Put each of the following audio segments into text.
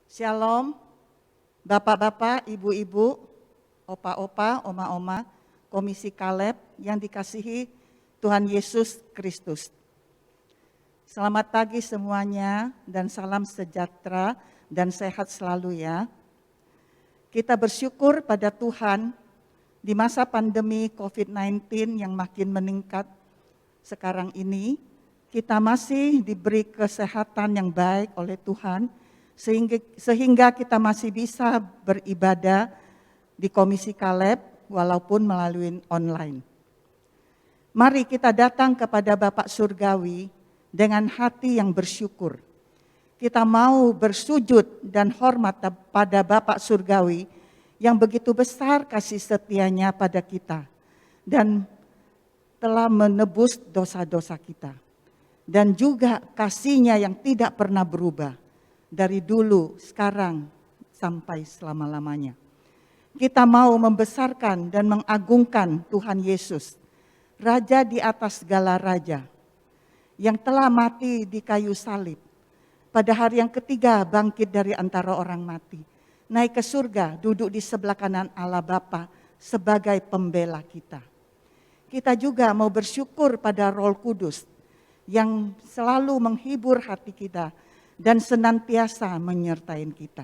Shalom, Bapak-bapak, Ibu-ibu, Opa-opa, Oma-oma, Komisi Kaleb yang dikasihi Tuhan Yesus Kristus. Selamat pagi semuanya dan salam sejahtera dan sehat selalu ya. Kita bersyukur pada Tuhan di masa pandemi COVID-19 yang makin meningkat sekarang ini, kita masih diberi kesehatan yang baik oleh Tuhan, sehingga kita masih bisa beribadah di Komisi Kaleb walaupun melalui online. Mari kita datang kepada Bapak Surgawi dengan hati yang bersyukur. Kita mau bersujud dan hormat pada Bapak Surgawi yang begitu besar kasih setianya pada kita dan telah menebus dosa-dosa kita. Dan juga kasih-Nya yang tidak pernah berubah dari dulu, sekarang, sampai selama-lamanya. Kita mau membesarkan dan mengagungkan Tuhan Yesus, Raja di atas segala raja, yang telah mati di kayu salib. Pada hari yang ketiga bangkit dari antara orang mati, naik ke surga, duduk di sebelah kanan Allah Bapa sebagai pembela kita. Kita juga mau bersyukur pada Roh Kudus yang selalu menghibur hati kita dan senantiasa menyertai kita.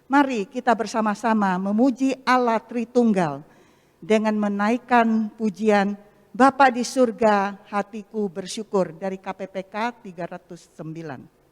Mari kita bersama-sama memuji Allah Tritunggal dengan menaikkan pujian Bapa di surga, hatiku bersyukur dari KPPK 309.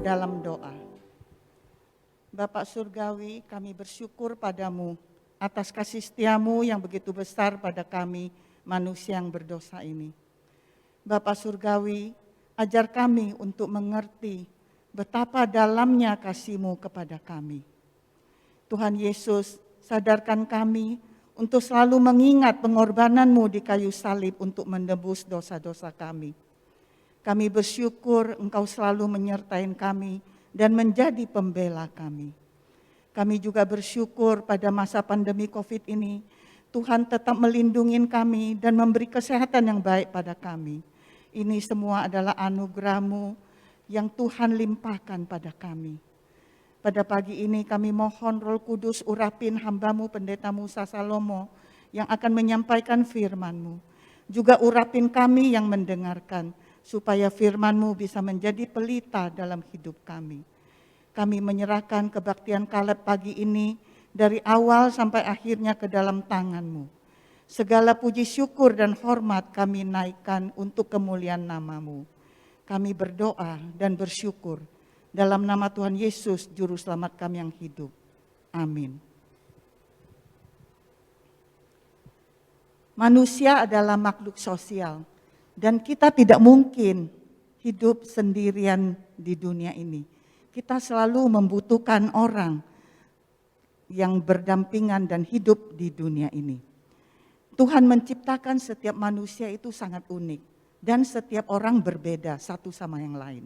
Dalam doa. Bapak Surgawi, kami bersyukur padamu atas kasih setiamu yang begitu besar pada kami manusia yang berdosa ini. Bapak Surgawi, ajar kami untuk mengerti betapa dalamnya kasih-Mu kepada kami. Tuhan Yesus, sadarkan kami untuk selalu mengingat pengorbanan-Mu di kayu salib untuk menebus dosa-dosa kami. Kami bersyukur Engkau selalu menyertai kami dan menjadi pembela kami. Kami juga bersyukur pada masa pandemi COVID ini, Tuhan tetap melindungi kami dan memberi kesehatan yang baik pada kami. Ini semua adalah anugerah-Mu yang Tuhan limpahkan pada kami. Pada pagi ini kami mohon Roh Kudus urapin hamba-Mu Pendeta Musa Salomo yang akan menyampaikan firman-Mu. Juga urapin kami yang mendengarkan, supaya firman-Mu bisa menjadi pelita dalam hidup kami. Kami menyerahkan kebaktian Kaleb pagi ini dari awal sampai akhirnya ke dalam tangan-Mu. Segala puji syukur dan hormat kami naikkan untuk kemuliaan nama-Mu. Kami berdoa dan bersyukur dalam nama Tuhan Yesus, Juru Selamat kami yang hidup. Amin. Manusia adalah makhluk sosial dan kita tidak mungkin hidup sendirian di dunia ini. Kita selalu membutuhkan orang yang berdampingan dan hidup di dunia ini. Tuhan menciptakan setiap manusia itu sangat unik dan setiap orang berbeda satu sama yang lain.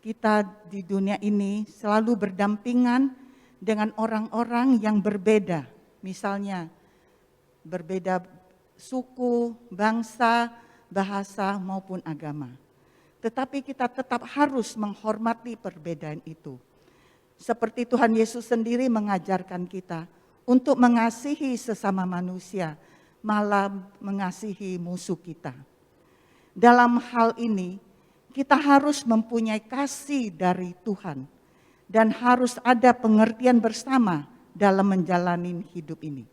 Kita di dunia ini selalu berdampingan dengan orang-orang yang berbeda, misalnya berbeda suku, bangsa, bahasa maupun agama. Tetapi kita tetap harus menghormati perbedaan itu. Seperti Tuhan Yesus sendiri mengajarkan kita untuk mengasihi sesama manusia, malah mengasihi musuh kita. Dalam hal ini, kita harus mempunyai kasih dari Tuhan dan harus ada pengertian bersama dalam menjalani hidup ini.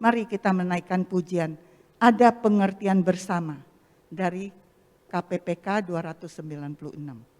Mari kita menaikkan pujian, ada pengertian bersama dari KPPK 296.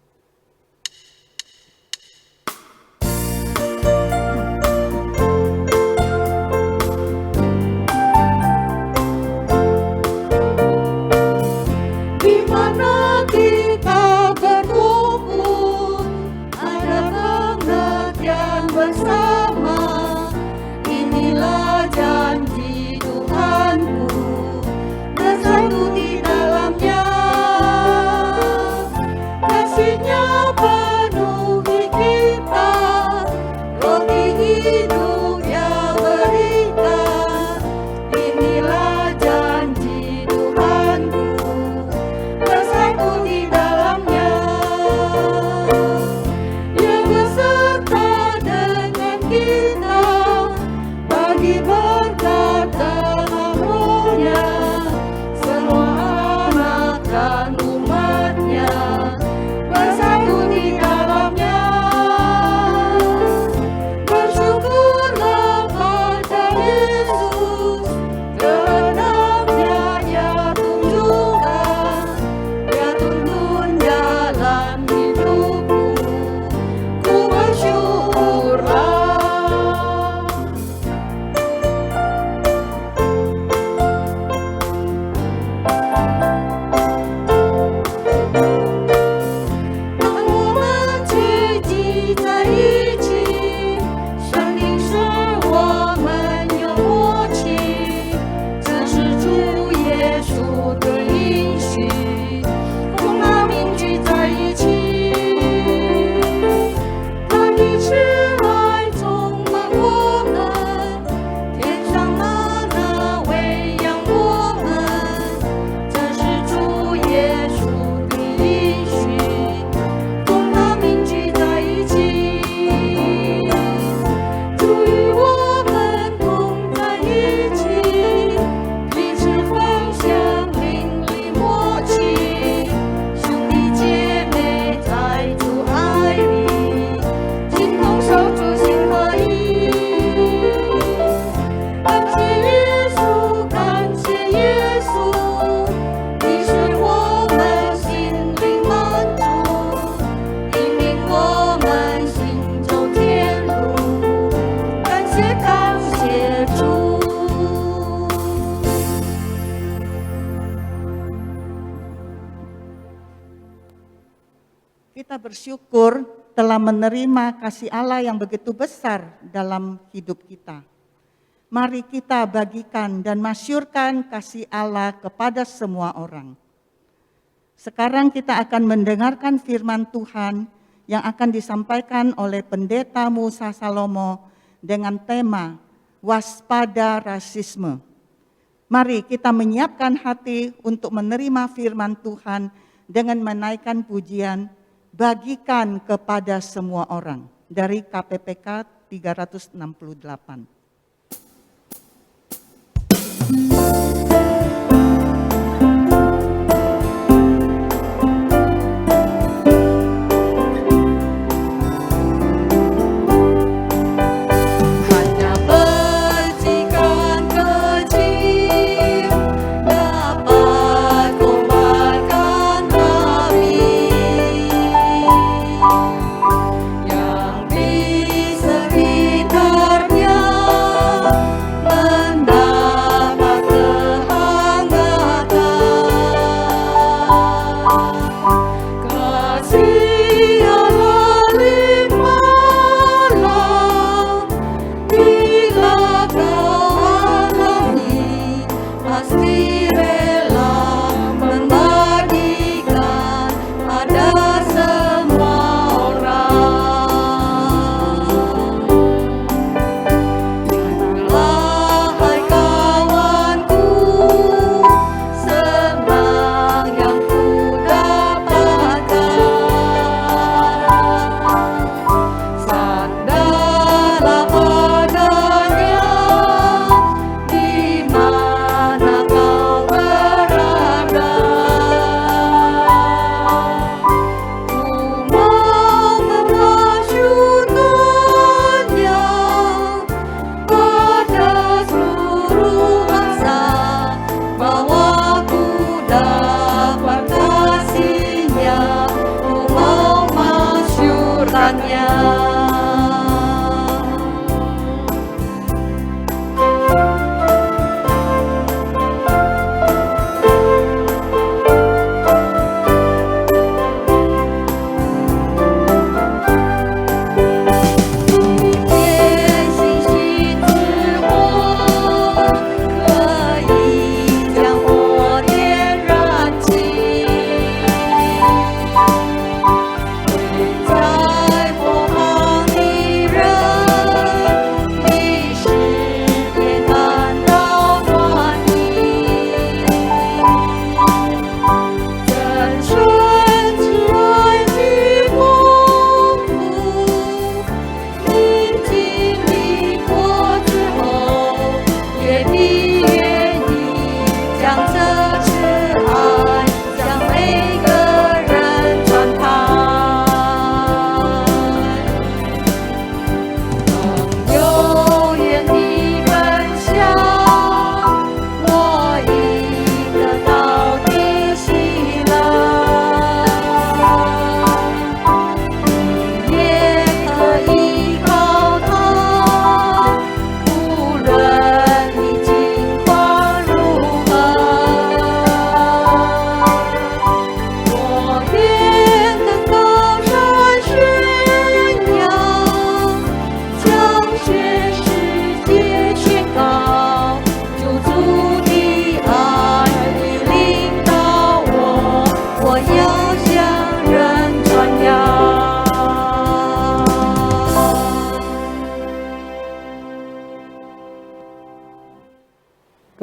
Kita bersyukur telah menerima kasih Allah yang begitu besar dalam hidup kita. Mari kita bagikan dan masyurkan kasih Allah kepada semua orang. Sekarang kita akan mendengarkan firman Tuhan yang akan disampaikan oleh Pendeta Musa Salomo dengan tema waspada rasisme. Mari kita menyiapkan hati untuk menerima firman Tuhan dengan menaikkan pujian, bagikan kepada semua orang. Dari KPPK 368.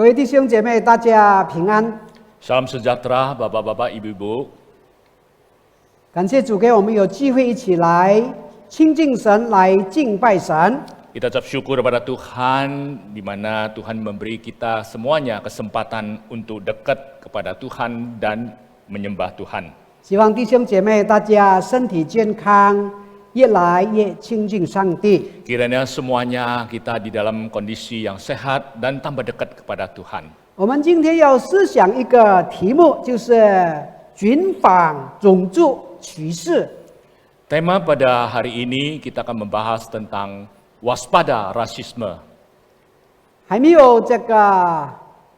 各位弟兄姐妹，大家平安。Salam sejahtera, Bapak-bapak, Ibu-ibu. 感谢主给我们有机会一起来亲近神，来敬拜神。 Kita ucap syukur kepada Tuhan, di mana Tuhan memberi kita semuanya kesempatan untuk dekat kepada Tuhan dan menyembah Tuhan. 希望弟兄姐妹大家身体健康，越来越亲近上帝。 Kiranya semuanya kita di dalam kondisi yang sehat dan tambah dekat kepada Tuhan. 我们今天要思想一个题目，就是寻访种族歧视。 Tema pada hari ini kita akan membahas tentang waspada rasisme. 还没有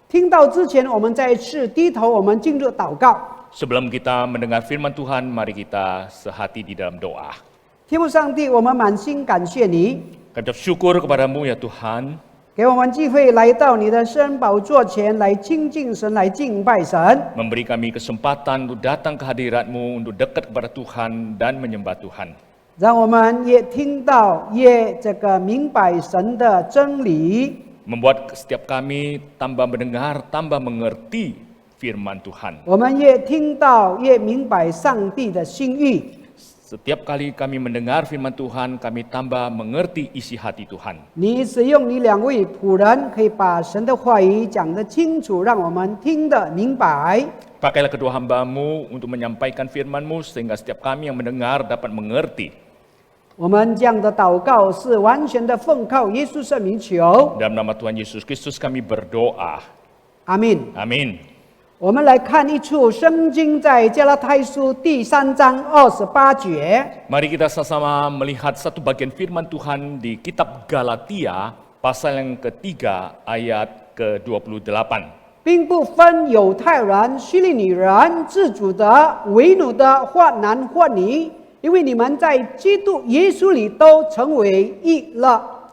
听到之前，我们再一次低头，我们进入祷告。 Sebelum kita mendengar firman Tuhan, mari kita sehati di dalam doa. 天父上帝，我们满心感谢你， Kami ucap syukur kepadamu ya Tuhan, 给我们机会来到你的圣宝座前来亲近神，来敬拜神。 memberi kami kesempatan untuk datang ke hadirat-Mu, untuk dekat kepada Tuhan dan menyembah Tuhan. 让我们也听到，也明白神的真理。membuat setiap kami tambah mendengar, tambah mengerti firman Tuhan. 我们越听到，越明白上帝的心意。 Setiap kali kami mendengar firman Tuhan, kami tambah mengerti isi hati Tuhan. 你使用你2位仆人，可以把神的话语讲得清楚，让我们听得明白。 Pakailah kedua hamba-Mu untuk menyampaikan firman-Mu sehingga setiap kami yang mendengar dapat mengerti. 我们这样的祷告是完全的奉靠耶稣圣名求， Dalam nama Tuhan Yesus Kristus kami berdoa. 阿门。 Amin. 我们来看一处圣经，在加拉太书第3章28节。 Mari kita sama-sama melihat satu bagian firman Tuhan di kitab Galatia pasal yang ketiga ayat ke-28. 并不分犹太人、希利尼人、自主的、为奴的，或男或女，因为你们在基督耶稣里都成为一了。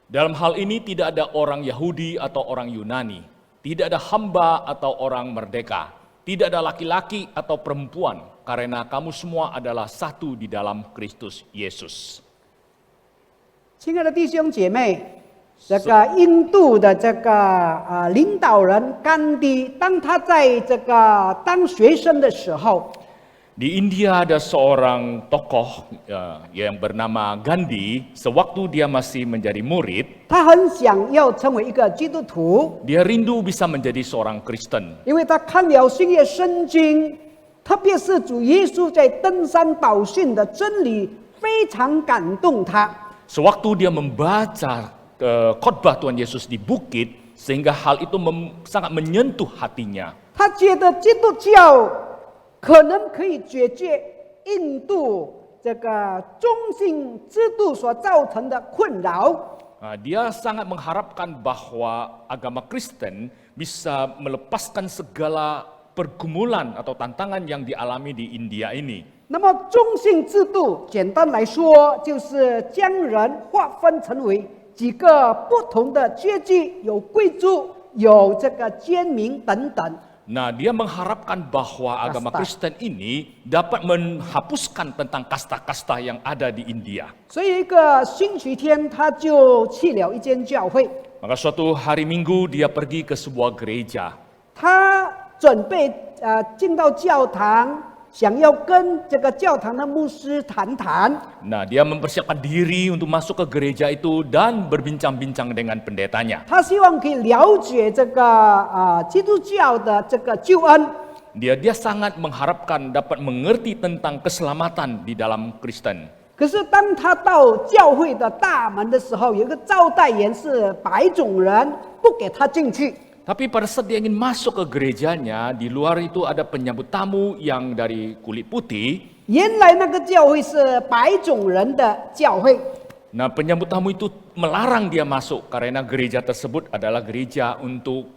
Dalam hal ini tidak ada orang Yahudi atau orang Yunani, tidak ada hamba atau orang merdeka, tidak ada laki-laki atau perempuan, karena kamu semua adalah satu di dalam Kristus Yesus. 亲爱的弟兄姐妹，这个印度的这个领导人甘地，当他在这个当学生的时候， Di India ada seorang tokoh yang bernama Gandhi. Sewaktu dia masih menjadi murid, 他很想要成为一个基督徒， dia rindu bisa menjadi seorang Kristen. 因为他看了新约圣经，特别是主耶稣在登山宝训的真理，非常感动他。 Sewaktu dia membaca khotbah Tuhan Yesus di bukit, sehingga hal itu sangat menyentuh hatinya. 他觉得基督教可能可以解决印度这个中性制度所造成的困扰。 Dia sangat mengharapkan bahwa agama Kristen bisa melepaskan segala pergumulan atau tantangan yang dialami di India ini. 那么中性制度简单来说，就是将人划分成为几个不同的阶级，有贵族，有这个奸民等等。 Nah, dia mengharapkan bahwa agama Kristen ini dapat menghapuskan tentang kasta-kasta yang ada di India. 所以一个星期天，他就去了一间教会， Maka suatu hari Minggu dia pergi ke sebuah gereja. 他准备进到教堂，想要跟这个教堂的牧师谈谈。 Nah, dia mempersiapkan diri untuk masuk ke gereja itu dan berbincang-bincang dengan pendetanya. 他希望可以了解这个基督教的这个救恩。 Dia sangat mengharapkan dapat mengerti tentang keselamatan di dalam Kristen. 可是当他到教会的大门的时候，有一个招待员是白种人，不给他进去。 Tapi pada saat dia ingin masuk ke gerejanya, di luar itu ada penyambut tamu yang dari kulit putih. 原来那个教会是白种人的教会， Nah, penyambut tamu itu melarang dia masuk karena gereja tersebut adalah gereja untuk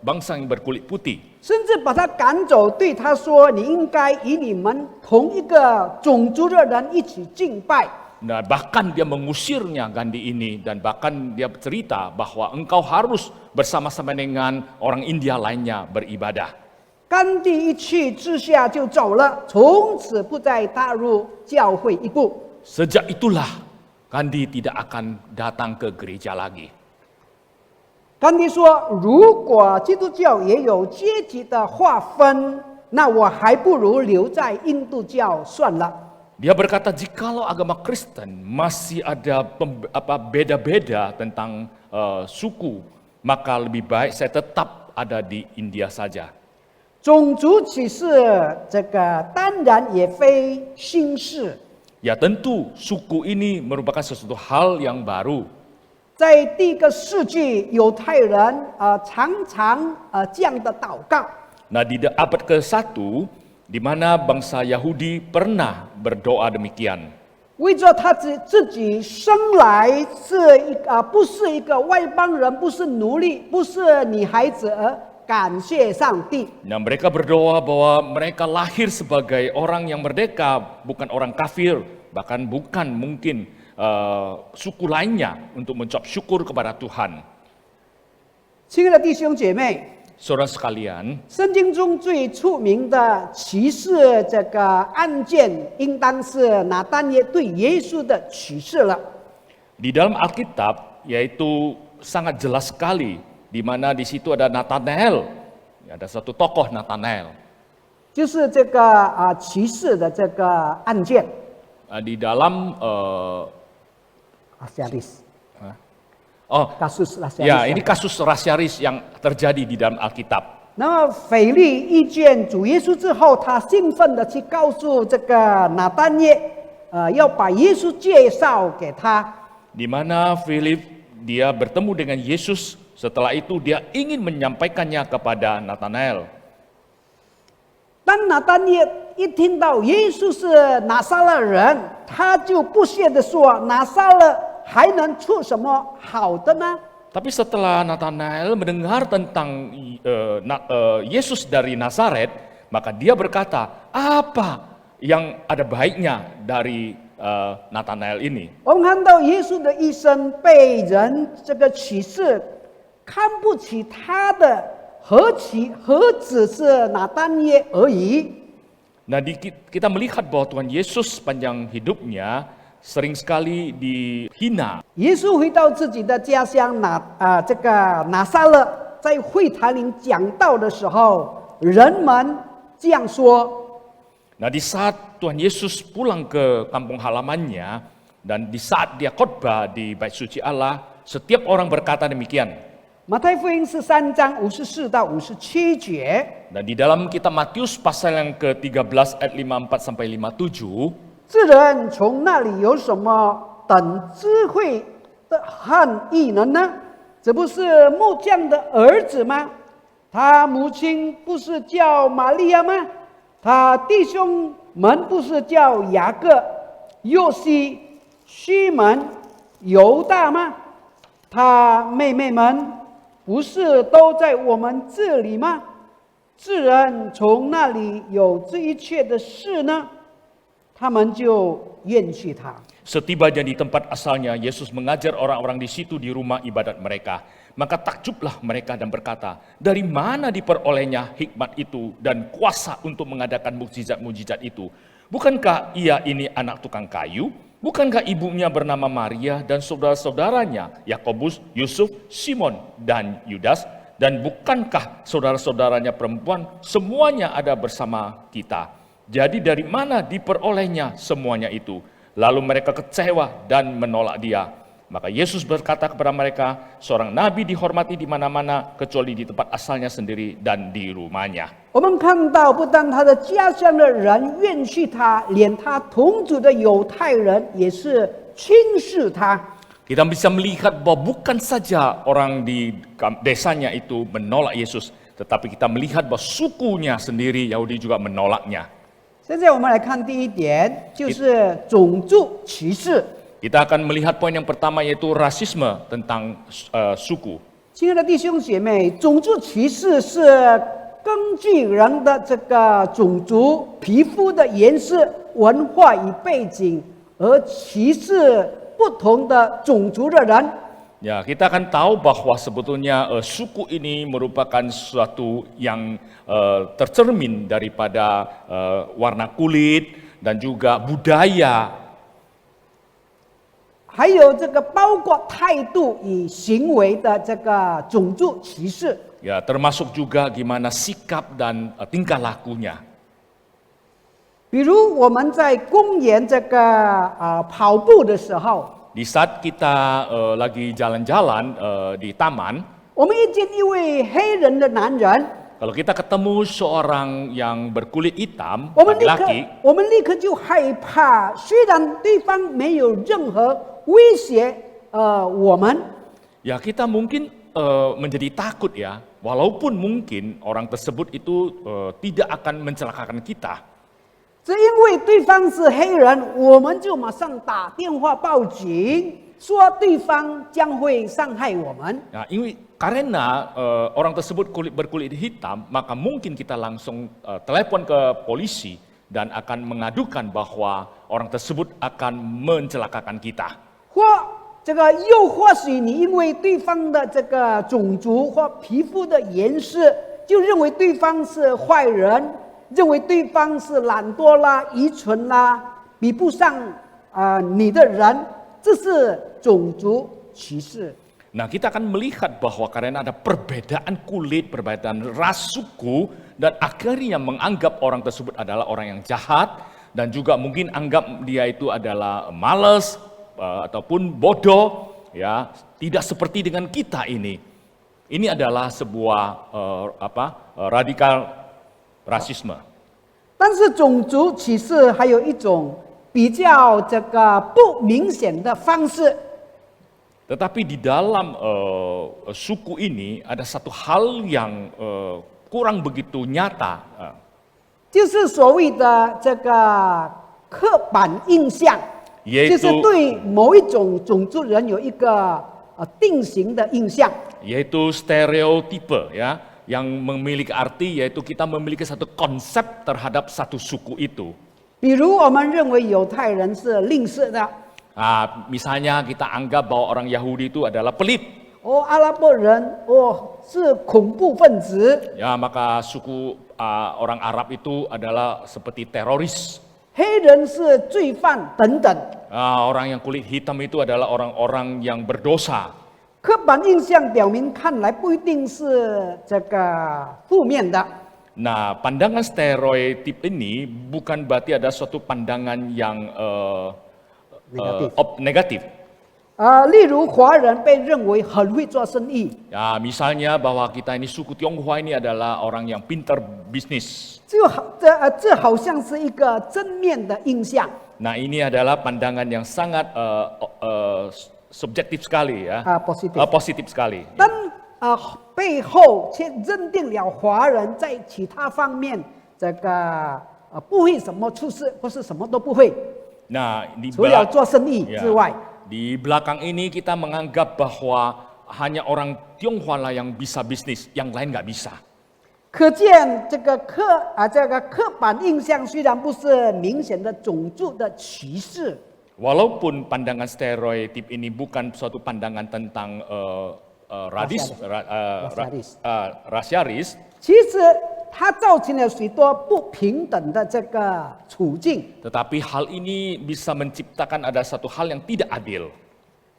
bangsa yang berkulit putih. 甚至把他赶走，对他说：“你应该与你们同一个种族的人一起敬拜。” Nah, bahkan dia mengusirnya Gandhi ini dan bahkan dia cerita bahwa engkau harus bersama-sama dengan orang India lainnya beribadah. 甘地一气之下就走了，从此不再踏入教会一步。 Sejak itulah Gandhi tidak akan datang ke gereja lagi. 甘地说：“如果基督教也有阶级的划分，那我还不如留在印度教算了。” Dia berkata, jikalau agama Kristen masih ada beda-beda tentang suku, maka lebih baik saya tetap ada di India saja. 种族歧视这个当然也非新事， Ya tentu suku ini merupakan sesuatu hal yang baru. 在第一个世纪，犹太人常常这样的祷告。 Nah, di abad ke-1, di mana bangsa Yahudi pernah berdoa demikian. 为着他自己生来是不是一个外邦人，不是奴隶，不是女孩子，而感谢上帝。 Nah, mereka berdoa bahwa mereka lahir sebagai orang yang merdeka, bukan orang kafir, bahkan bukan mungkin suku lainnya untuk mengucap syukur kepada Tuhan. 亲爱的弟兄姐妹， Saudara sekalian, 圣经中最出名的启示这个案件，应当是拿但业对耶稣的启示了。 di dalam Alkitab, yaitu sangat jelas sekali, di mana di situ ada Nathanael, ada satu tokoh Nathanael. 就是这个骑士的这个案件 Di dalam Lasiaris, oh kasus Lasiaris. ya, ini kasus rasiaris yang terjadi di dalam Alkitab. 那么腓力遇见主耶稣之后，他兴奋的去告诉这个拿但业，要把耶稣介绍给他。 Di mana Philip dia bertemu dengan Yesus, setelah itu dia ingin menyampaikannya kepada Nathanael. 当拿但业一听到耶稣是拿撒勒人，他就不屑地说：“拿撒勒还能出什么好的呢？” Tapi setelah Nathanael mendengar tentang Yesus dari Nazaret, maka dia berkata, apa yang ada baiknya dari Nathanael ini? 我们看到耶稣的一生被人这个歧视，看不起他的，何止是拿但业而已？ Nah, kita melihat bahwa Tuhan Yesus sepanjang hidupnya sering sekali dihina. 耶稣回到自己的家乡这个拿撒勒，在会堂里讲道的时候，人们这样说。 Nah, di saat Tuhan Yesus pulang ke kampung halamannya dan di saat dia khotbah di Bait Suci Allah, setiap orang berkata demikian. 马太福音13章54到57节。 Dan di dalam kitab Matius pasal yang ke-13 ayat 54 sampai 57, 这人从那里有什么等智慧的和异能呢？这不是木匠的儿子吗？他母亲不是叫玛利亚吗？他弟兄们不是叫雅各、约西、西门、犹大吗？他妹妹们不是都在我们这里吗？这人从那里有这一切的事呢？ 他们就厌弃他。 setibanya di tempat asalnya, Yesus mengajar orang-orang di situ di rumah ibadat mereka. Maka takjublah mereka dan berkata, dari mana diperolehnya hikmat itu dan kuasa untuk mengadakan mukjizat-mukjizat itu? Bukankah ia ini anak tukang kayu? Bukankah ibunya bernama Maria dan saudara-saudaranya Yakobus, Yusuf, Simon, dan Yudas? Dan bukankah saudara-saudaranya perempuan semuanya ada bersama kita? Jadi dari mana diperolehnya semuanya itu? Lalu mereka kecewa dan menolak dia. Maka Yesus berkata kepada mereka, seorang nabi dihormati di mana-mana kecuali di tempat asalnya sendiri dan di rumahnya. 我们看到，不但他的家乡的人厌弃他，连他同族的犹太人也是轻视他。 Kita bisa melihat bahwa bukan saja orang di desanya itu menolak Yesus, tetapi kita melihat bahwa sukunya sendiri Yahudi juga menolaknya. 现在我们来看第一点，就是种族歧视。 Kita akan melihat poin yang pertama yaitu rasisme tentang suku. 亲爱的弟兄姐妹，种族歧视是根据人的这个种族、皮肤的颜色、文化与背景而歧视不同的种族的人。 Ya, kita akan tahu bahwa sebetulnya suku ini merupakan sesuatu yang tercermin daripada warna kulit dan juga budaya. 还有这个包括态度与行为的这个种族歧视。 Ya, termasuk juga gimana sikap dan tingkah lakunya. 比如我们在公园这个跑步的时候， Di saat kita lagi jalan-jalan di taman, 我们遇见一位黑人的男人， kalau kita ketemu seorang yang berkulit hitam, 我们立刻 laki-laki, 就害怕，虽然对方没有任何威胁我们， ya kita mungkin menjadi takut ya, walaupun mungkin orang tersebut itu tidak akan mencelakakan kita. 只因为对方是黑人，我们就马上打电话报警，说对方将会伤害我们。 Nah, ini karena orang tersebut berkulit hitam, maka mungkin kita langsung telepon ke polisi dan akan mengadukan bahwa orang tersebut akan mencelakakan kita. 又或许你因为对方的这个种族或皮肤的颜色，就认为对方是坏人，认为对方是懒惰啦、愚蠢啦，比不上你的人，这是种族歧视。Nah, kita akan melihat bahwa karena ada perbedaan kulit, perbedaan ras suku, dan akhirnya menganggap orang tersebut adalah orang yang jahat, dan juga mungkin anggap dia itu adalah malas ataupun bodoh, ya, tidak seperti dengan kita ini. Ini adalah sebuah radikal rasisme. 但是种族歧视还有一种比较这个不明显的方式， Tetapi di dalam suku ini ada satu hal yang kurang begitu nyata, 就是所谓的这个刻板印象， Yaitu 就是对某一种种族人有一个定型的印象。 yaitu stereotipe, ya, yang memiliki arti yaitu kita memiliki satu konsep terhadap satu suku itu. 比如我们认为犹太人是吝啬的， Misalnya kita anggap bahwa orang Yahudi itu adalah pelit, 阿拉伯人是恐怖分子， ya, maka suku orang Arab itu adalah seperti teroris. 黑人是罪犯等等。 Orang yang kulit hitam itu adalah orang-orang yang berdosa. 刻板印象表明看来不一定是这个负面的， Nah, pandangan stereotip ini bukan berarti ada suatu pandangan yang negatif. 例如华人被认为很会做生意， Ya, misalnya bahwa kita ini suku Tionghoa ini adalah orang yang pintar bisnis. 这好像是一个正面的印象 Nah, ini adalah pandangan yang sangat subjektif sekali, ya. positif。 Positif sekali. 但背后却认定了华人在其他方面这个不会什么出事，不是什么都不会， Nah, 除了做生意 ya, 之外。 di belakang ini kita menganggap bahwa hanya orang Tionghoa lah yang bisa bisnis, yang lain nggak bisa. 可见这个刻板印象虽然不是明显的种族的歧视， Walaupun pandangan stereotip ini bukan suatu pandangan tentang rasialis, 其实它造成了许多不平等的这个处境。 tetapi hal ini bisa menciptakan ada satu hal yang tidak adil.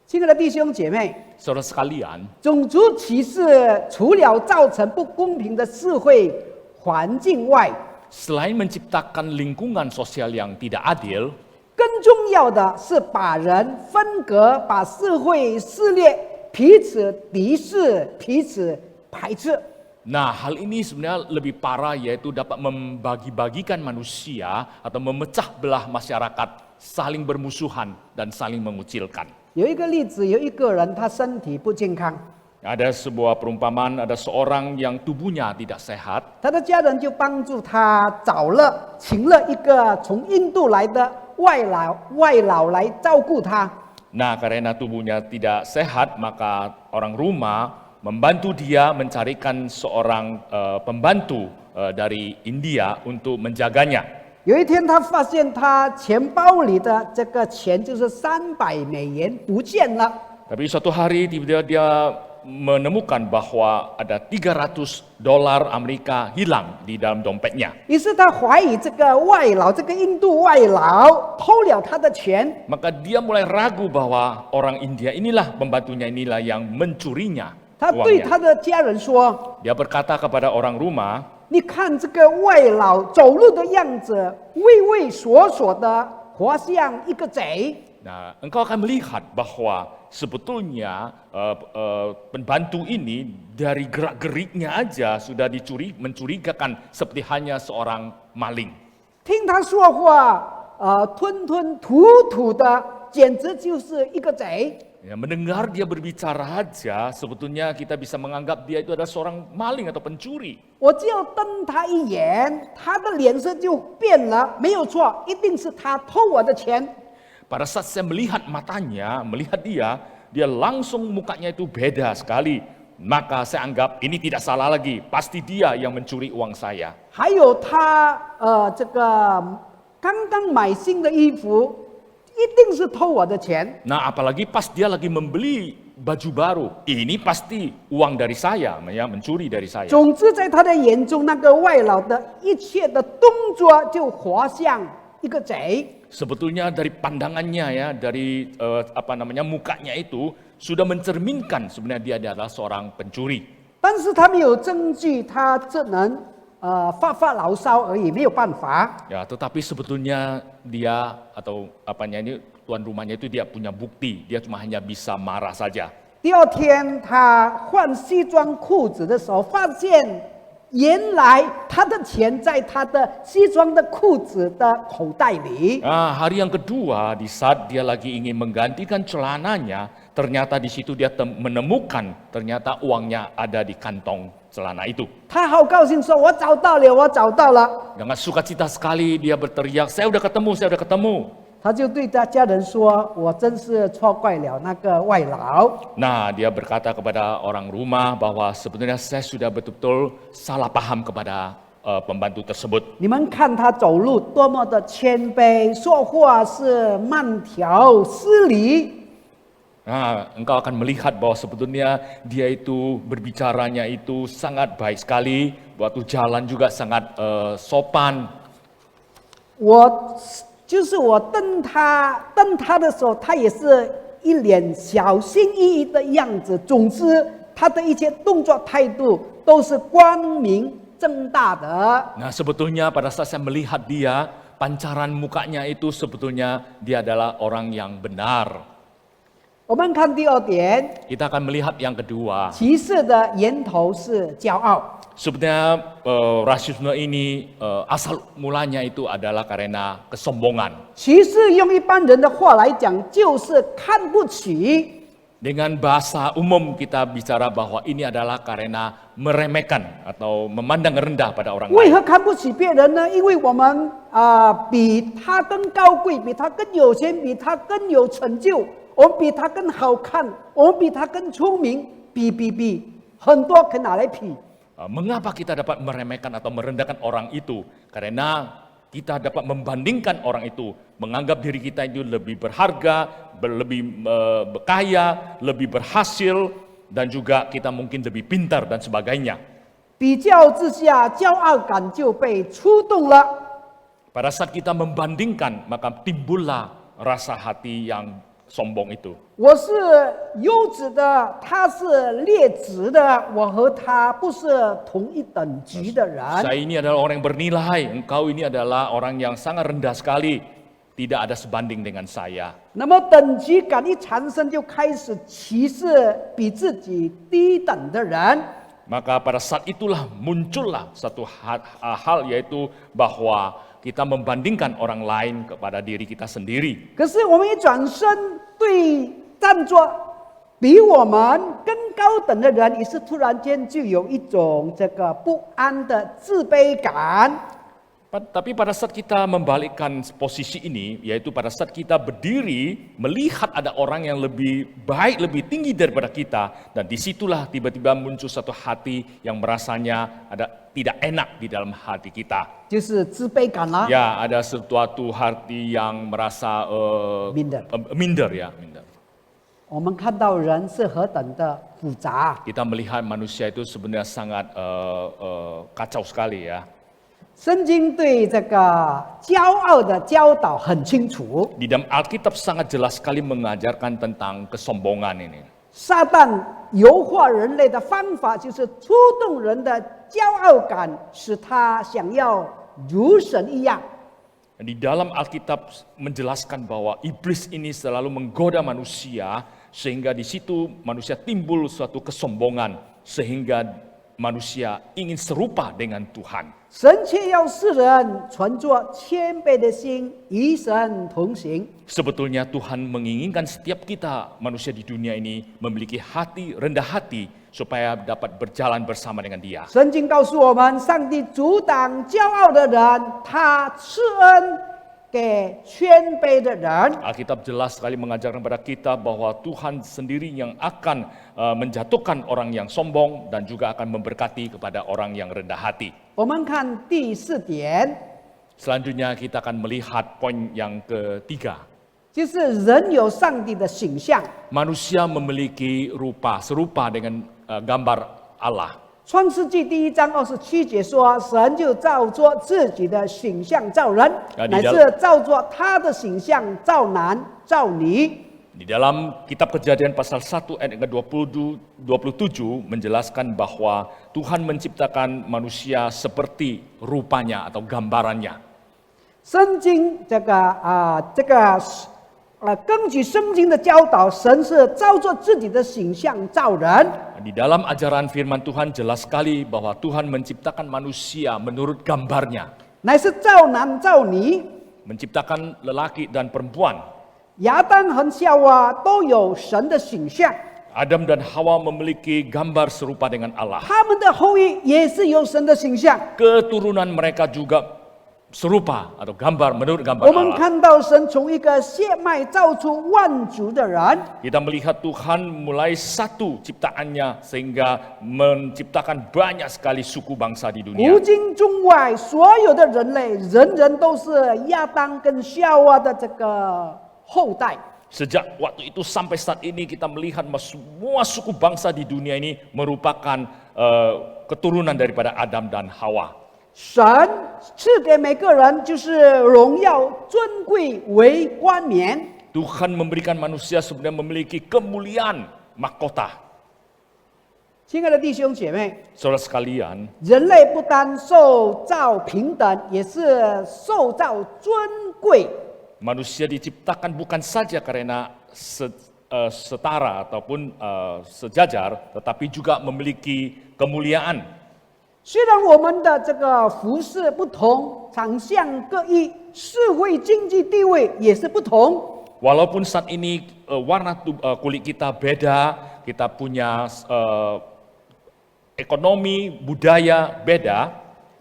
亲爱的弟兄姐妹， Saudara sekalian, 种族歧视除了造成不公平的社会环境外， selain menciptakan lingkungan sosial yang tidak adil, 更重要的是把人分隔，把社会撕裂，彼此敌视，彼此排斥。 nah hal ini sebenarnya lebih parah, yaitu dapat membagi-bagikan manusia atau memecah belah masyarakat, saling bermusuhan dan saling mengucilkan. 有一个例子，有一个人他身体不健康， Ada sebuah perumpamaan, ada seorang yang tubuhnya tidak sehat, 他的家人就帮助他请了一个从印度来的外劳来照顾他。 Nah, karena tubuhnya tidak sehat, maka orang rumah membantu dia mencarikan seorang pembantu dari India untuk menjaganya. 有一天，他发现他钱包里的这个钱就是300美元不见了。 Tapi suatu hari tiba-tiba dia menemukan bahwa ada $300 Amerika hilang di dalam dompetnya. 于是他怀疑这个印度外劳偷了他的钱。 Maka dia mulai ragu bahwa orang India inilah, pembantunya inilah yang mencurinya 他对 uangnya. 他的家人说 Dia berkata kepada orang rumah,：“ 你看这个外劳走路的样子，畏畏缩缩的，活像一个贼。 Nah, engkau akan melihat bahwa sebetulnya pembantu ini dari gerak-geriknya aja sudah mencurigakan seperti hanya seorang maling. 听他说话，吞吞吐吐的，简直就是一个贼。 Ya, mendengar dia berbicara aja, sebetulnya kita bisa menganggap dia itu adalah seorang maling atau pencuri. 我只要瞪他一眼，他的脸色就变了，没有错，一定是他偷我的钱。 Pada saat saya melihat matanya, melihat dia langsung mukanya itu beda sekali. Maka saya anggap ini tidak salah lagi, pasti dia yang mencuri uang saya. 还有他这个刚刚买新的衣服，一定是偷我的钱。 Nah, apalagi pas dia lagi membeli baju baru, ini pasti uang dari saya, ya, mencuri dari saya. 总之，在他的眼中，那个外劳的一切的动作就活像一个贼。 Sebetulnya dari pandangannya, ya, dari mukanya itu sudah mencerminkan sebenarnya dia adalah seorang pencuri. 但是他没有证据，他只能发发牢骚而已，没有办法。 Ya, tetapi sebetulnya dia atau ini tuan rumahnya itu dia punya bukti, dia cuma hanya bisa marah saja. 第二天，他换西装裤子的时候，发现原来他的钱在他的西装的裤子的口袋里。 Hari yang kedua, di saat dia lagi ingin menggantikan celananya, ternyata di situ dia menemukan ternyata uangnya ada di kantong celana itu. 他好高兴说：“我找到了，我找到了。” Dengan sukacita sekali dia berteriak, saya udah ketemu, saya udah ketemu. 他就对他家人说：“我真是错怪了那个外劳。” Nah, dia berkata kepada orang rumah bahwa sebenarnya saya sudah betul-betul salah paham kepada pembantu tersebut. 你们看他走路多么的谦卑，说话是慢条斯理。 Nah, engkau akan melihat bahwa sebetulnya dia itu berbicaranya itu sangat baik sekali, waktu jalan juga sangat sopan. 我瞪他的时候，他也是一脸小心翼翼的样子。总之，他的一切动作态度都是光明正大的。 Nah, sebetulnya pada saat saya melihat dia, pancaran mukanya itu sebetulnya dia adalah orang yang benar. 我们看第二点， Kita akan melihat yang kedua. 歧视的源头是骄傲。 Sebenarnya rasisme ini asal mulanya itu adalah karena kesombongan. 歧视用一般人的话来讲，就是看不起。 Dengan bahasa umum kita bicara bahwa ini adalah karena meremehkan atau memandang rendah pada orang 为 lain. 何看不起别人呢？因为我们比他更高贵，比他更有钱，比他更有成就，我们比他更好看，我们比他更聪明，比，很多可以拿来比。 Mengapa kita dapat meremehkan atau merendahkan orang itu? Karena kita dapat membandingkan orang itu, menganggap diri kita itu lebih berharga, lebih kaya, lebih berhasil, dan juga kita mungkin lebih pintar dan sebagainya. 比较之下，骄傲感就被触动了。 Pada saat kita membandingkan, maka timbullah rasa hati yang sombong itu. 我是优质的，他是劣质的，我和他不是同一等级的人。 Saya ini adalah orang yang bernilai, engkau ini adalah orang yang sangat rendah sekali, tidak ada sebanding dengan saya. 那么等级感一产生，就开始歧视比自己低等的人。 Maka pada saat itulah muncullah satu hal yaitu bahwa kita membandingkan orang lain kepada diri kita sendiri. 可是我们一转身，对站着比我们更高等的人，也是突然间就有一种这个不安的自卑感。 Tapi pada saat kita membalikkan posisi ini, yaitu pada saat kita berdiri melihat ada orang yang lebih baik, lebih tinggi daripada kita, dan disitulah tiba-tiba muncul satu hati yang merasanya ada tidak enak di dalam hati kita. 就是自卑感啦。 Ya, ada suatu hati yang merasa minder ya, minder. 我们看到人是何等的复杂。 Kita melihat manusia itu sebenarnya sangat kacau sekali ya. 圣经对这个骄傲的教导很清楚。 Di dalam Alkitab sangat jelas sekali mengajarkan tentang kesombongan ini. 撒旦油化人类的方法就是触动人的骄傲感，使他想要如神一样。 Di dalam Alkitab menjelaskan bahwa iblis ini selalu menggoda manusia sehingga di situ manusia timbul suatu kesombongan sehingga manusia ingin serupa dengan Tuhan. 神却要世人存着谦卑的心，与神同行。 Sebetulnya Tuhan menginginkan setiap kita manusia di dunia ini memiliki hati rendah hati supaya dapat berjalan bersama dengan Dia. 圣经告诉我们，上帝阻挡骄傲的人，他赐恩给谦卑的人。 Alkitab jelas sekali mengajarkan kepada kita bahwa Tuhan sendiri yang akan menjatuhkan orang yang sombong dan juga akan memberkati kepada orang yang rendah hati. 我们看第四点， Selanjutnya kita akan melihat poin yang ketiga. 就是人有上帝的形象。 Manusia memiliki rupa serupa dengan gambar Allah. 创世纪第1章27节说，神就照着自己的形象造人，乃是照着他的形象造男造女。Di dalam kitab Kejadian pasal 1 ayat ke-27 menjelaskan bahwa Tuhan menciptakan manusia seperti rupanya atau gambarannya. 圣经根据圣经的教导，神是照着自己的形象造人。 Di dalam ajaran firman Tuhan jelas sekali bahwa Tuhan menciptakan manusia menurut gambarnya. 乃是造男造女， Menciptakan lelaki dan perempuan. 亚当和夏娃都有神的形象， Adam dan Hawa memiliki gambar serupa dengan Allah. 他们的后裔也是有神的形象。 Keturunan mereka juga serupa atau gambar menurut gambar 我们 Allah. 看到神从一个血脉造出万族的人， Kita melihat Tuhan mulai satu ciptaannya sehingga menciptakan banyak sekali suku bangsa di 古 dunia. 今中外所有的人类，人人都是亚当跟夏娃的这个后代。 Sejak waktu itu sampai saat ini kita melihat bahwa semua suku bangsa di dunia ini merupakan keturunan daripada Adam dan Hawa. 神赐给每个人就是荣耀、尊贵、为冠冕。 Tuhan memberikan manusia sebenarnya memiliki kemuliaan mahkota. 亲爱的弟兄姐妹， Saudara sekalian, 人类不单受造平等，也是受造尊贵。 manusia diciptakan bukan saja karena setara ataupun sejajar, tetapi juga memiliki kemuliaan. 虽然我们的这个服饰不同，长相各异，社会经济地位也是不同， Walaupun saat ini warna kulit kita beda, kita punya ekonomi, budaya beda,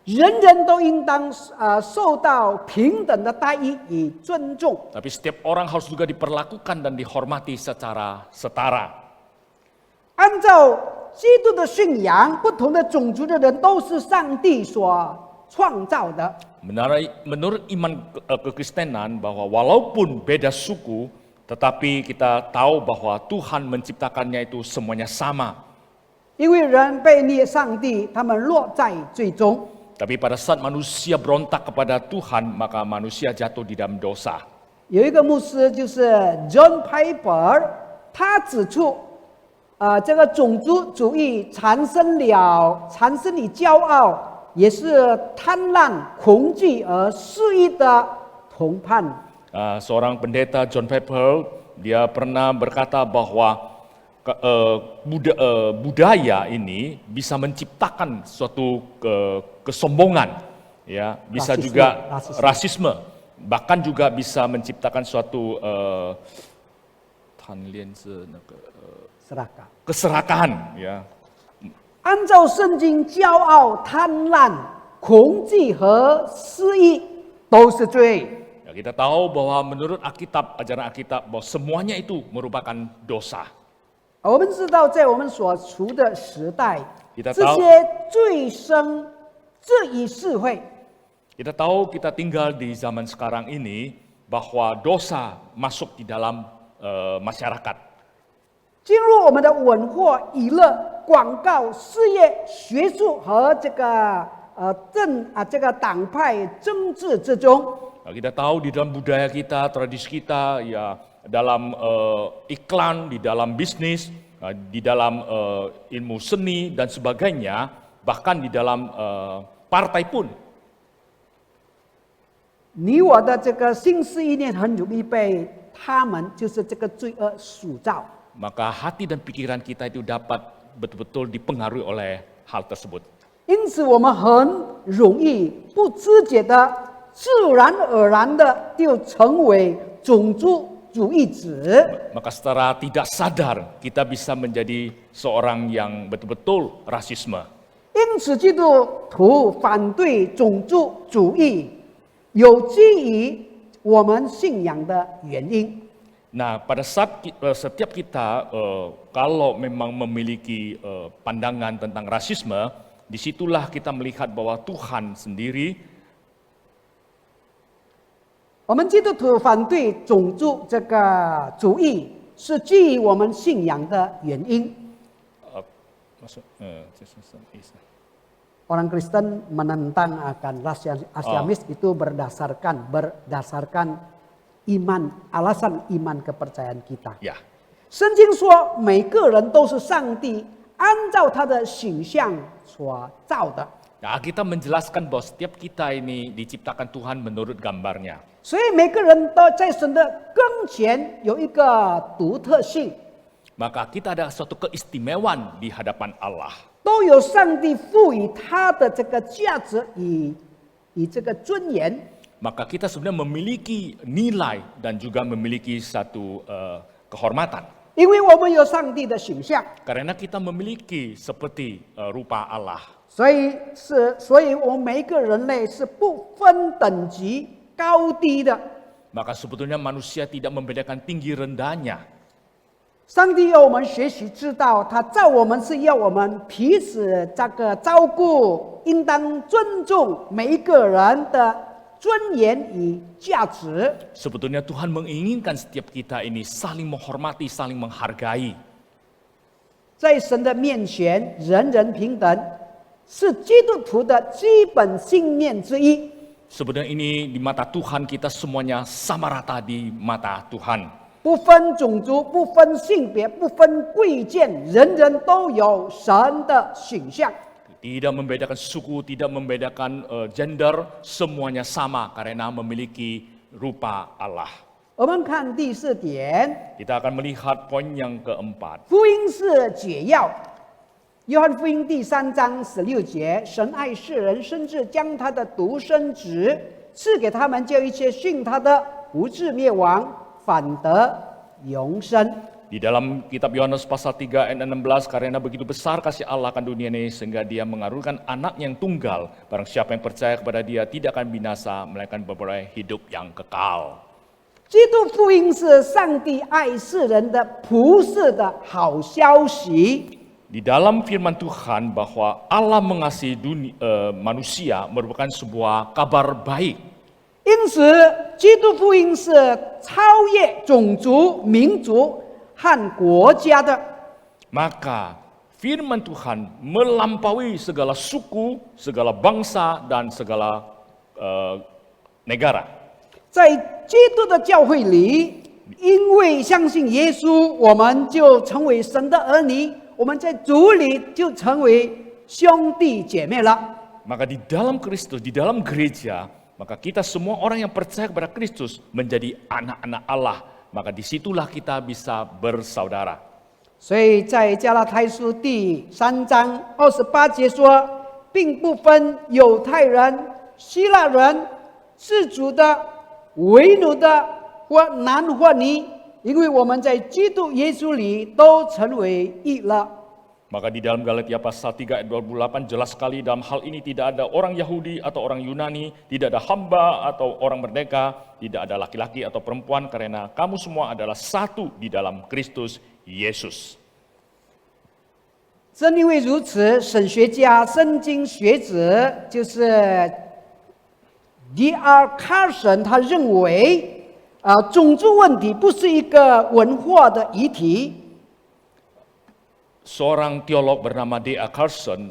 人人都应当受到平等的待遇与尊重。 tapi setiap orang harus juga diperlakukan dan dihormati secara setara. 按照基督的信仰，不同的种族的人都是上帝所创造的。 Menurut iman kekristenan bahwa walaupun beda suku, tetapi kita tahu bahwa Tuhan menciptakannya itu semuanya sama. 因为人背逆上帝，他们落在罪中。 Tapi pada saat manusia berontak kepada Tuhan, maka manusia jatuh di dalam dosa. 有一个牧师就是 John Piper， 他指出，这个种族主义产生了骄傲，也是贪婪、恐惧而肆意的同伴。 Seorang pendeta John Piper, dia pernah berkata bahwa budaya ini bisa menciptakan suatu kesombongan, ya, bisa juga rasisme, bahkan juga bisa menciptakan suatu keserakahan, ya. 按照圣经，骄傲、贪婪、恐惧和私意都是罪。 Ya, kita tahu bahwa menurut Alkitab, ajaran Alkitab, bahwa semuanya itu merupakan dosa. 我们知道，在我们所处的时代， Kita 这 tahu 些罪生这一社会， kita tahu kita tinggal di zaman sekarang ini bahwa dosa masuk di dalam masyarakat. 进入我们的文化、娱乐、广告、事业、学术和这个党派政治之中。 Kita tahu di dalam budaya kita, tradisi kita, ya dalam iklan, di dalam bisnis, di dalam ilmu seni dan sebagainya, bahkan di dalam partai pun. 你我的这个心思意念很容易被他们就是这个罪恶塑造。 Maka hati dan pikiran kita itu dapat betul-betul dipengaruhi oleh hal tersebut. 因此，我们很容易不自觉的、自然而然的就成为种族主义者。 Maka secara tidak sadar kita bisa menjadi seorang yang betul-betul rasisme. 因此，基督徒反对种族主义，有基于我们信仰的原因。 Nah, pada saat setiap kita kalau memang memiliki pandangan tentang rasisme, disitulah kita melihat bahwa Tuhan sendiri. 我们基督徒反对种族这个主义，是基于我们信仰的原因。 Orang Kristen menentang akan rasialis itu berdasarkan iman, alasan iman kepercayaan kita. Ya, 圣经说，每个人都是上帝按照他的形象所造的， nah, kita menjelaskan bahwa setiap kita ini diciptakan Tuhan menurut gambarnya. 所以每个人都在神的跟前有一个独特性， Maka kita ada suatu keistimewaan di hadapan Allah. 都有上帝赋予他的这个价值与这个尊严。 Maka kita sebenarnya memiliki nilai dan juga memiliki satu kehormatan. 因为我们有上帝的形象， Karena kita memiliki seperti rupa Allah. 所以我们每一个人类是不分等级高低的。 Maka sebetulnya manusia tidak membedakan tinggi rendahnya. 上帝要我们学习知道，他造我们是要我们彼此这个照顾，应当尊重每一个人的尊严与价值。 Sebetulnya Tuhan menginginkan setiap kita ini saling menghormati, saling menghargai. 在神的面前，人人平等，是基督徒的基本信念之一。 Sebenarnya ini di mata Tuhan kita semuanya sama rata di mata Tuhan. 不分种族，不分性别，不分贵贱，人人都有神的形象。 Tidak membedakan suku, tidak membedakan gender, semuanya sama karena memiliki rupa Allah. 我们看第4点， Kita akan melihat poin yang keempat. 福音是解药。约翰福音第3章16节，神爱世人，甚至将他的独生子赐给他们，叫一切信他的不至灭亡，反得永生。 Di dalam kitab Yohanes pasal 3 ayat 16, karena begitu besar kasih Allah akan dunia ini sehingga dia mengaruniakan anak yang tunggal. Barang siapa yang percaya kepada dia tidak akan binasa, melainkan beroleh hidup yang kekal. 基督福音是上帝爱世人的普世的好消息。 Di dalam firman Tuhan bahwa Allah mengasihi manusia merupakan sebuah kabar baik. 因此，基督福音是超越种族、民族和国家的。 Maka firman Tuhan melampaui segala suku, segala bangsa, dan segala negara. 在基督的教会里，因为相信耶稣，我们就成为神的儿女。我们在主里就成为兄弟姐妹了。 Maka di dalam Kristus, di dalam gereja, maka kita semua orang yang percaya kepada Kristus menjadi anak-anak Allah. Maka disitulah kita bisa bersaudara. 所以在加拉太书第3章28节说，并不分犹太人、希腊人、自主的、为奴的，或男或女，因为我们在基督耶稣里都成为一了。 Maka di dalam Galatia pasal 3 ayat 28 jelas sekali dalam hal ini tidak ada orang Yahudi atau orang Yunani, tidak ada hamba atau orang merdeka, tidak ada laki-laki atau perempuan, karena kamu semua adalah satu di dalam Kristus Yesus. 正因为如此，神学家、圣经学者就是D.R. Carson， 他认为，种族问题不是一个文化的议题。 Seorang teolog bernama D.A. Carson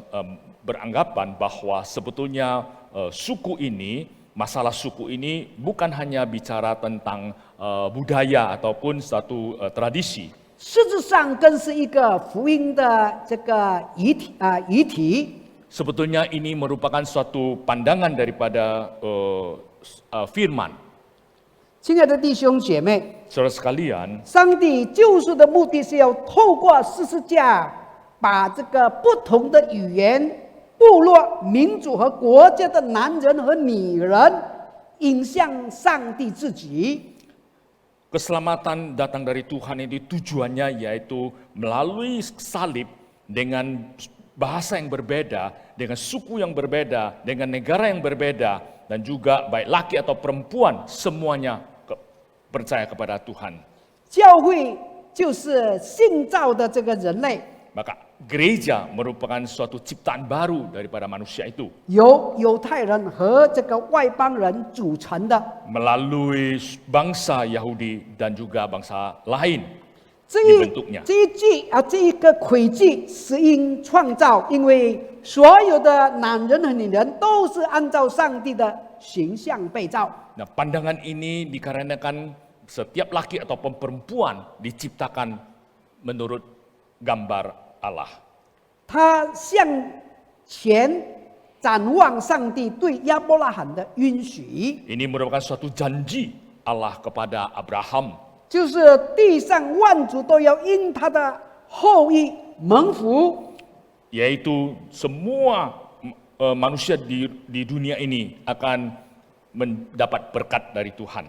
beranggapan bahwa sebetulnya suku ini, masalah suku ini bukan hanya bicara tentang budaya ataupun satu tradisi. 事实上，更是一个福音的这个议题。 Sebetulnya ini merupakan suatu pandangan daripada firman. 亲爱的弟兄姐妹， Saudara sekalian, 上帝救赎的目的是要透过十字架，把这个不同的语言、部落、民族和国家的男人和女人引向上帝自己。 keselamatan datang dari Tuhan itu tujuannya yaitu melalui salib dengan bahasa yang berbeda, dengan suku yang berbeda, dengan negara yang berbeda, dan juga baik laki atau perempuan semuanya percaya kepada Tuhan. 教会就是新造的这个人类， Maka gereja merupakan suatu ciptaan baru daripada manusia itu. 由犹太人和这个外邦人组成的。 Melalui bangsa Yahudi dan juga bangsa lain 这 dibentuknya. 一个轨迹是因创造，因为所有的男人和女人都是按照上帝的形象被造。 Nah, pandangan ini dikarenakan setiap laki ataupun perempuan diciptakan menurut gambar Allah. 他向前展望上帝对亚伯拉罕的允许， Ini merupakan suatu janji Allah kepada Abraham, 就是地上万族都要因他的后裔蒙福。 yaitu semua manusia di dunia ini akan mendapat berkat dari Tuhan.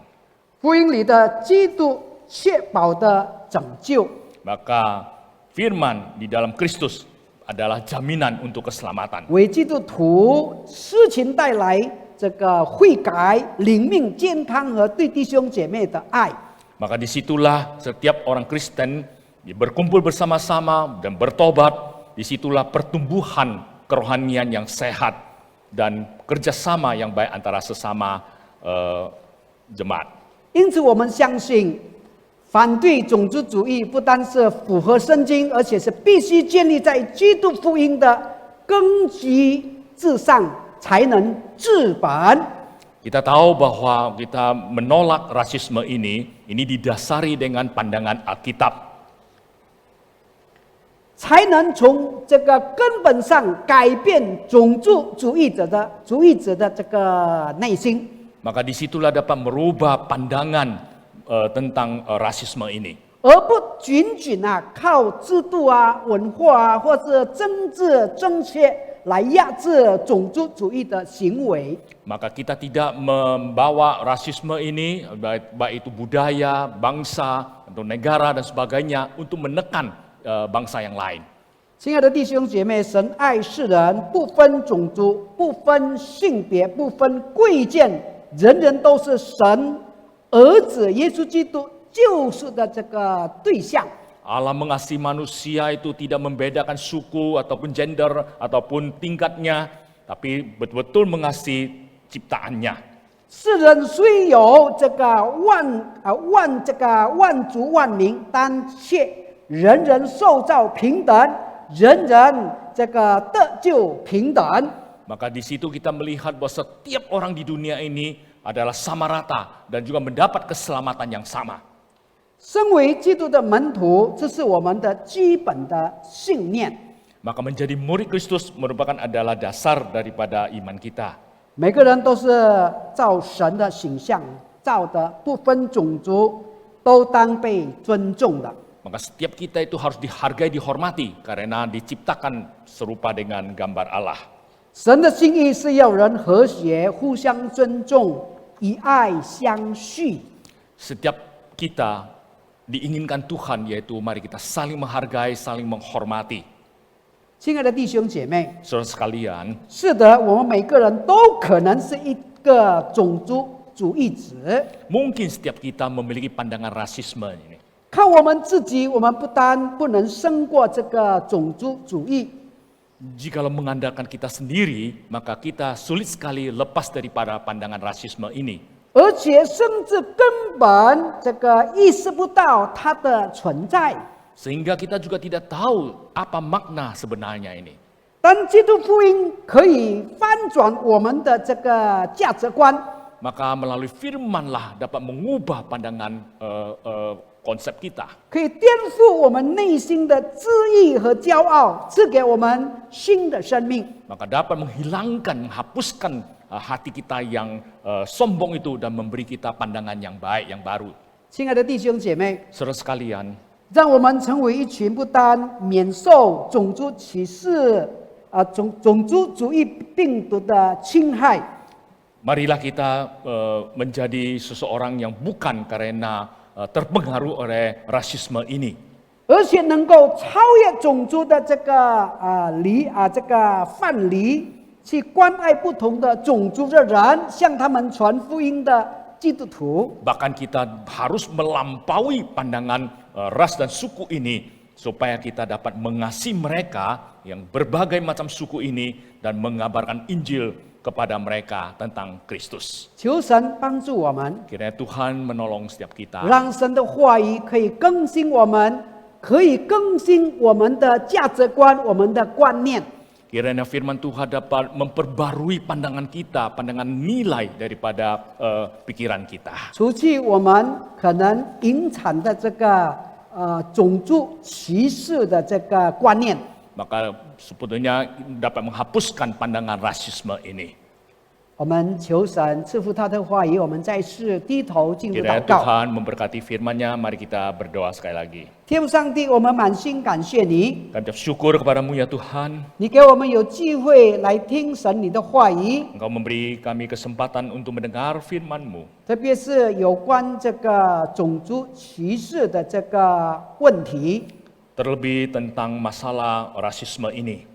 福音里的基督确保的拯救， Maka firman di dalam Kristus adalah jaminan untuk keselamatan. 为基督徒事情带来这个悔改、灵命健康和对弟兄姐妹的爱。 Maka disitulah setiap orang Kristen berkumpul bersama-sama dan bertobat. Disitulah pertumbuhan kerohanian yang sehat dan kerjasama yang baik antara sesama jemaat. 因此，我们相信，反对种族主义不单是符合圣经，而且是必须建立在基督福音的根基之上，才能治本。 Kita tahu bahwa kita menolak rasisme ini didasari dengan pandangan Alkitab, 才能从这个根本上改变种族主义者的这个内心。 maka disitulah dapat merubah pandangan tentang rasisme ini. 而不仅仅靠制度文化或是政治正确来压制种族主义的行为。 Maka kita tidak membawa rasisme ini, baik itu budaya, bangsa, atau negara dan sebagainya untuk menekan bangsa yang lain. 亲爱的弟兄姐妹，神爱世人，不分种族，不分性别，不分贵贱，人人都是神儿子耶稣基督救赎的这个对象。 Allah mengasihi manusia itu tidak membedakan suku ataupun gender ataupun tingkatnya, tapi betul-betul mengasihi ciptaannya. 世人虽有这个万族万民，但却人人受造平等，人人这个得救平等。 Maka di situ kita melihat bahwa setiap orang di dunia ini adalah sama rata dan juga mendapat keselamatan yang sama. 身为基督的门徒，这是我们的基本的信念。 Maka menjadi murid Kristus merupakan adalah dasar daripada iman kita. 每个人都是照神的形象造的，不分种族，都当被尊重的。 Maka setiap kita itu harus dihargai, dihormati karena diciptakan serupa dengan gambar Allah. 神的心意是要人和谐，互相尊重，以爱相续。 Setiap kita diinginkan Tuhan yaitu mari kita saling menghargai, saling menghormati. 亲爱的弟兄姐妹， Saudara sekalian, 是的，我们每个人都可能是一个种族主义者。 mungkin setiap kita memiliki pandangan rasisme ini. 靠我们自己，我们不单不能胜过这个种族主义， Jikalau mengandalkan kita sendiri, maka kita sulit sekali lepas daripada pandangan rasisme ini. 而且甚至根本这个意识不到它的存在。 Sehingga kita juga tidak tahu apa makna sebenarnya ini. 当基督福音可以翻转我们的这个价值观， Maka melalui firmanlah dapat mengubah pandangan konsep kita. 可以颠覆我们内心的自义和骄傲，赐给我们新的生命。 Maka dapat menghilangkan, menghapuskan hati kita yang sombong itu dan memberi kita pandangan yang baik, yang baru. 亲爱的弟兄姐妹， Saudara sekalian, 让我们成为一群不单免受种族歧视、种族主义病毒的侵害， marilah kita menjadi seseorang yang bukan karena terpengaruh oleh rasisme ini. 而且能够超越种族的这个这个范离，去关爱不同的种族的人，向他们传福音的基督徒。 Bahkan kita harus melampaui pandangan ras dan suku ini supaya kita dapat mengasihi mereka yang berbagai macam suku ini dan mengabarkan Injil kepada mereka tentang Kristus. 求神帮助我们， Kiranya Tuhan menolong setiap kita. 让神的话语可以更新我们，可以更新我们的价值观、我们的观念。Kiranya firman Tuhan dapat memperbarui pandangan kita, pandangan nilai daripada pikiran kita. 除去我们可能隐藏的这个种族歧视的这个观念。 Maka sebetulnya dapat menghapuskan pandangan rasisme ini. 我们求神赐福他的话语，我们再次低头进入祷 Kiranya 告。 Tuhan memberkati firman-Nya, mari kita berdoa sekali lagi. 天父上帝，我们满心感谢你， Kami ucap syukur kepadamu ya Tuhan. 你给我们有机会来听神你的话语， Engkau memberi kami kesempatan untuk mendengar firman-Mu. 特别是有关这个种族歧视的这个问题。 Terlebih tentang masalah rasisme ini.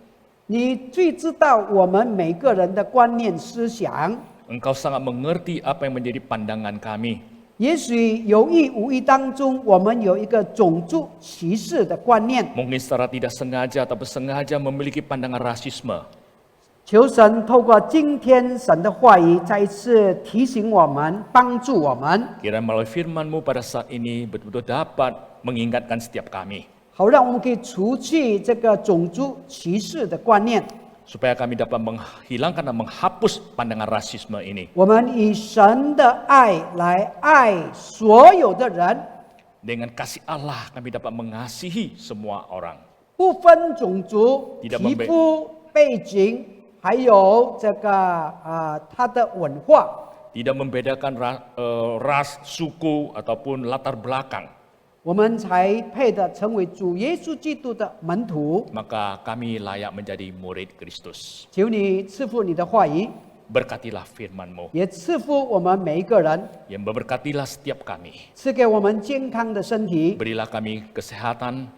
你最知道我们每个人的观念思想， Engkau sangat mengerti apa yang menjadi pandangan kami. 也许有意无意当中，我们有一个种族歧视的观念。 Mungkin secara tidak sengaja atau sengaja memiliki pandangan rasisme. 求神透过今天神的话语，再一次提醒我们，帮助我们， Kiranya melalui firman-Mu pada saat ini betul-betul dapat mengingatkan setiap kami. 好让我们可以除去这个种族歧视的观念。 Supaya kami dapat menghilangkan dan menghapus pandangan rasisme ini. 我们以神的爱来爱所有的人， Dengan kasih Allah kami dapat mengasihi semua orang. 不分种族、 tidak 皮肤背景，还有这个他的文化。 Tidak membedakan ras, suku, ataupun latar belakang. 我们才配得成为主耶稣基督的门徒。 Maka kami layak menjadi murid Kristus. 求你赐福你的话语， Berkatilah firman-Mu. 也赐福我们每一个人， Yang memberkatilah setiap kami. 赐给我们健康的身体， Berilah kami kesehatan,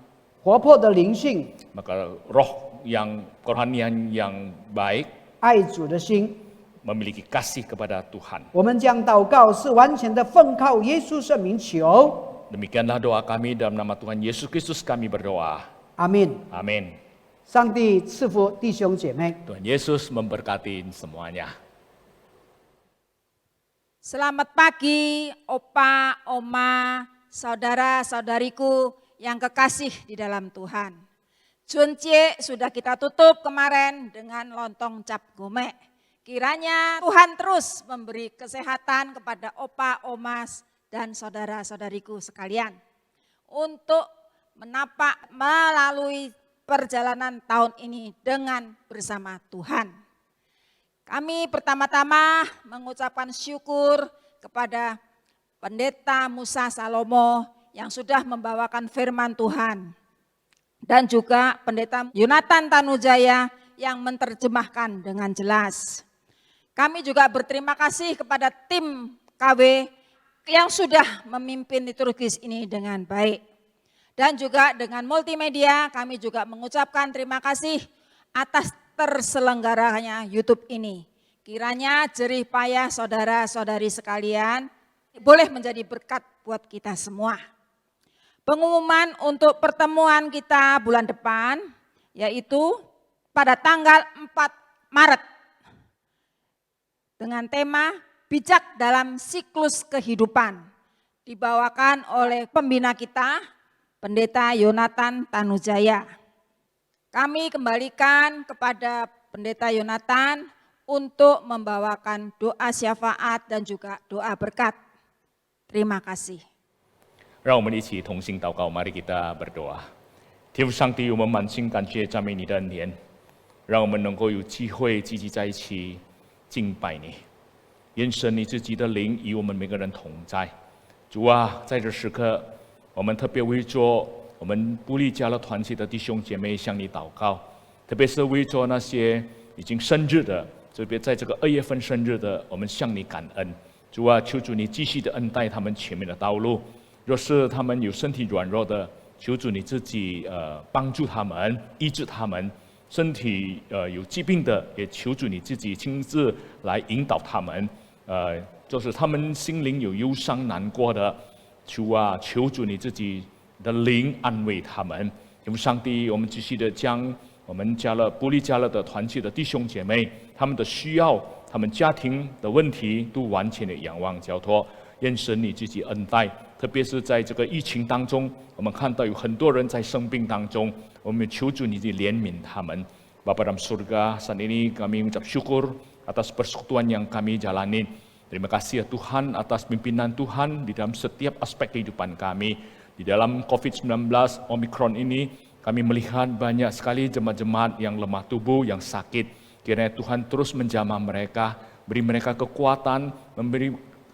活泼的灵性， maka roh yang kerohanian yang baik, 爱主的心。 memiliki kasih kepada Tuhan. 我们将祷告是完全的奉靠耶稣圣名求， Demikianlah doa kami dalam nama Tuhan Yesus Kristus kami berdoa. 阿门。 Amin. 上帝赐福弟兄姐妹。 Tuhan Yesus memberkati semuanya. Selamat pagi, opa, oma, saudara-saudariku yang kekasih di dalam Tuhan. Juncie sudah kita tutup kemarin dengan lontong cap gome. Kiranya Tuhan terus memberi kesehatan kepada opa, omas, dan saudara-saudariku sekalian. Untuk menapak melalui perjalanan tahun ini dengan bersama Tuhan. Kami pertama-tama mengucapkan syukur kepada Pendeta Musa Salomo yang sudah membawakan firman Tuhan. Dan juga Pendeta Yonatan Tanujaya yang menerjemahkan dengan jelas. Kami juga berterima kasih kepada tim KW yang sudah memimpin liturgis ini dengan baik. Dan juga dengan multimedia kami juga mengucapkan terima kasih atas terselenggaranya YouTube ini. Kiranya jerih payah saudara-saudari sekalian boleh menjadi berkat buat kita semua. Pengumuman untuk pertemuan kita bulan depan yaitu pada tanggal 4 Maret dengan tema Bijak dalam Siklus Kehidupan, dibawakan oleh pembina kita, Pendeta Yonatan Tanujaya. Kami kembalikan kepada Pendeta Yonatan untuk membawakan doa syafaat dan juga doa berkat. Terima kasih. 让我们一起同心祷告， mari kita berdoa。 天父上帝，我们满心感谢赞美你的恩典， 让我们能够有机会聚集在一起敬拜你。 愿神你自己的灵与我们每个人同在。 主啊，在这时刻， 我们特别为着我们布利家乐团体的弟兄姐妹向你祷告， 特别是为着那些已经生日的， 特别在这个2月份生日的， 我们向你感恩。 主啊，求主你继续的恩待他们前面的道路。 若是他们有身体软弱的， 求主你自己帮助他们， 医治他们。 身体有疾病的， 也求主你自己亲自来引导他们。 就是他们心灵有忧伤难过的， 主啊，求主你自己的灵安慰他们。 因为上帝，我们继续的将我们布利家乐的团契的弟兄姐妹， 他们的需要， 他们家庭的问题， 都完全的仰望交托。 愿神你自己恩待， 特别是在这个疫情当中， 我们看到有很多人在生病当中， 我们求主你怜悯他们。Bapa dalam surga, saat ini kami mengucap syukur atas persekutuan yang kami jalani. Terima kasih ya Tuhan atas pimpinan Tuhan di dalam setiap aspek kehidupan kami. Di dalam COVID-19 Omicron ini, kami melihat banyak sekali jemaat-jemaat yang lemah tubuh, yang sakit. Kiranya Tuhan terus menjamah mereka, beri mereka kekuatan, memberi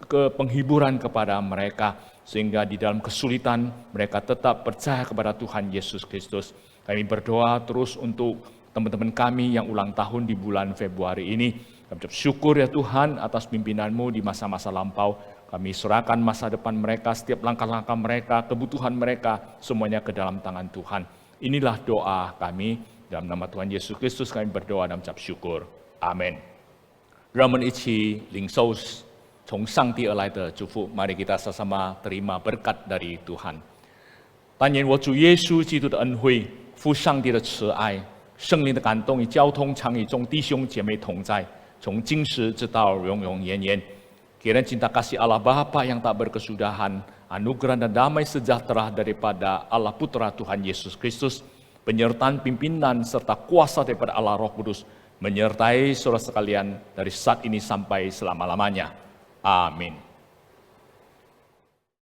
penghiburan kepada mereka, sehingga di dalam kesulitan mereka tetap percaya kepada Tuhan Yesus Kristus. Kami berdoa terus untuk teman-teman kami yang ulang tahun di bulan Februari ini. Kami bersyukur ya Tuhan atas pimpinan-Mu di masa-masa lampau. Kami serahkan masa depan mereka, setiap langkah-langkah mereka, kebutuhan mereka, semuanya ke dalam tangan Tuhan. Inilah doa kami, dalam nama Tuhan Yesus Kristus kami berdoa dan mengucap syukur. Amin. 让我们一起领受从上帝而来的祝福， mari kita sama-sama terima berkat dari Tuhan. 但愿我主耶稣基督的恩惠、父上帝的慈爱、圣灵的感动与交通常与众弟兄姐妹同在，从今时直到永永远远。 Kiranya cinta kasih Allah Bapa yang tak berkesudahan, anugerah dan damai sejahtera daripada Allah Putra Tuhan Yesus Kristus, penyertaan pimpinan serta kuasa daripada Allah Roh Kudus, menyertai saudara sekalian dari saat ini sampai selama-lamanya. Amin.